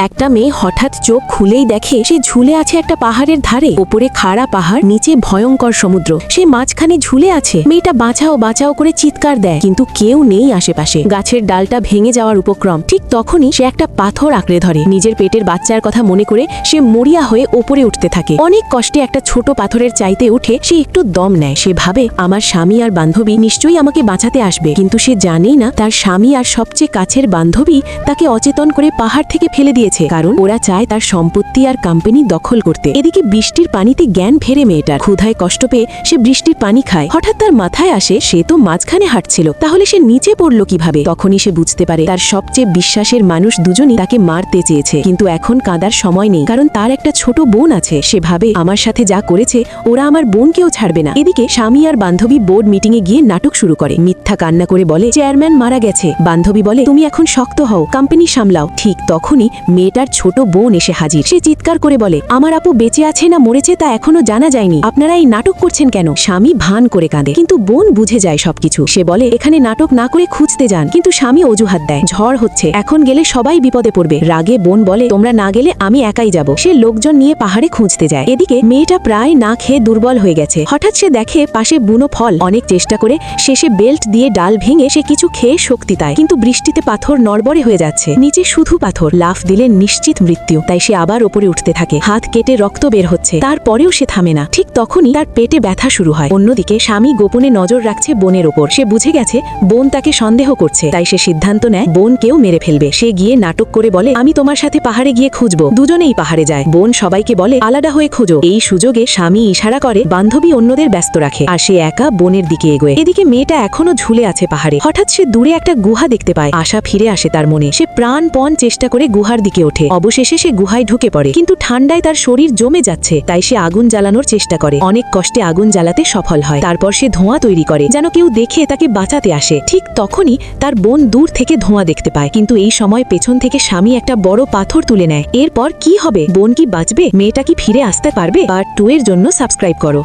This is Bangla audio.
একটা মেয়ে হঠাৎ চোখ খুলেই দেখে সে ঝুলে আছে একটা পাহাড়ের ধারে। ওপরে খাড়া পাহাড়, নিচে ভয়ঙ্কর সমুদ্র। সে মাঝখানে ঝুলে আছে। মেয়েটা বাঁচাও বাঁচাও করে চিৎকার দেয়, কিন্তু কেউ নেই আশেপাশে। গাছের ডালটা ভেঙে যাওয়ার উপক্রম। ঠিক তখনই সে একটা পাথর আঁকড়ে ধরে। নিজের পেটের বাচ্চার কথা মনে করে সে মরিয়া হয়ে ওপরে উঠতে থাকে। অনেক কষ্টে একটা ছোট পাথরের চাইতে উঠে সে একটু দম নেয়। সে ভাবে, আমার স্বামী আর বান্ধবী নিশ্চয়ই আমাকে বাঁচাতে আসবে। কিন্তু সে জানেই না তার স্বামী আর সবচেয়ে কাছের বান্ধবী তাকে অচেতন করে পাহাড় থেকে ফেলে দিয়েছে, কারণ ওরা চায় তার সম্পত্তি আর কোম্পানি দখল করতে। এদিকে বৃষ্টির পানিতে জ্ঞান ফেরে মেয়েটার। ক্ষুধায় কষ্ট পেয়ে সে বৃষ্টির পানি খায়। হঠাৎ তার মাথায় আসে সে তো মাঝখানে হাঁটছিল, তাহলে সে নিচে পড়লো কিভাবে? তখনই সে বুঝতে পারে তার সবচেয়ে বিশ্বাসের মানুষ দুজনই তাকে মারতে চেয়েছে। কিন্তু এখন কাঁদার সময় নেই, কারণ তার একটা ছোট বোন আছে। সে ভাবে, আমার সাথে যা করেছে ওরা আমার বোনকেও ছাড়বে না। এদিকে স্বামী আর বান্ধবী বোর্ড মিটিং এ গিয়ে নাটক শুরু করে। মিথ্যা কান্না করে বলে, চেয়ারম্যান মারা গেছে। বান্ধবী বলে, তুমি এখন শক্ত হও, কোম্পানি সামলাও। ঠিক তখনই মেয়েটার ছোট বোন এসে হাজির। সে চিৎকার করে বলে, আমার আপু বেঁচে আছে না মরেছে তা এখনো জানা যায়নি, আপনারা এই নাটক করছেন কেন? স্বামী ভান করে কাঁদে, কিন্তু বোন বুঝে যায় সবকিছু। সে বলে, এখানে নাটক না করে খুঁজতে যান। কিন্তু স্বামী অজুহাত দেয়, ঝড় হচ্ছে, এখন গেলে সবাই বিপদে পড়বে। রাগে বোন বলে, তোমরা না গেলে আমি একাই যাব। সে লোকজন নিয়ে পাহাড়ে খুঁজতে যায়। এদিকে মেয়েটা প্রায় না খেয়ে দুর্বল হয়ে গেছে। হঠাৎ সে দেখে পাশে বুনো ফল। অনেক চেষ্টা করে শেষে বেল্ট দিয়ে ডাল ভেঙে সে কিছু খেয়ে শক্তি পায়। কিন্তু বৃষ্টিতে পাথর নড়বড়ে হয়ে যাচ্ছে। নিচে শুধু পাথর। লাফ দিলে নিশ্চিত মৃত্যু। তাই সে আবার ওপরে উঠতে থাকে। হাত কেটে রক্ত বের হচ্ছে, তারপরেও সে থামে না। ঠিক তখনই তার পেটে ব্যথা শুরু হয়। অন্যদিকে স্বামী গোপনে নজর রাখছে বোনের ওপর। সে বুঝে গেছে বোন তাকে সন্দেহ করছে, তাই সে সিদ্ধান্ত নেয় বোনকেও মেরে ফেলবে। সে গিয়ে নাটক করে বলে, আমি তোমার সাথে পাহাড়ে গিয়ে খুঁজবো। দুজনেই পাহাড়ে যায়। বোন সবাইকে বলে, আলাদা হয়ে খোঁজো। এই সুযোগে স্বামী ইশারা করে, বান্ধবী অন্যদের ব্যস্ত রাখে, আর সে একা বোনের দিকে এগোয়। এদিকে মেয়েটা এখনো ঝুলে আছে পাহাড়ে। হঠাৎ সে দূরে একটা গুহা দেখতে পায়। আশা ফিরে আসে তার মনে। সে প্রাণপণ চেষ্টা করে গুহার দিকে ওঠে। অবশেষে সে গুহায় ঢুকে পড়ে, কিন্তু ঠান্ডায় তার শরীর জমে যাচ্ছে। তাই সে আগুন জ্বালানোর চেষ্টা করে। অনেক কষ্টে আগুন জ্বালাতে সফল হয়। তারপর সে ধোঁয়া তৈরি করে, যেন কেউ দেখে তাকে বাঁচাতে আসে। ঠিক তখনই তার বোন দূর থেকে ধোঁয়া দেখতে পায়, কিন্তু এই সময় পেছন থেকে স্বামী একটা বড় পাথর তুলে নেয়। এরপর কি হবে? বোন কি বাঁচবে? মেয়েটা কি ফিরে আসতে পারবে? পার্ট 2 এর জন্য সাবস্ক্রাইব করো।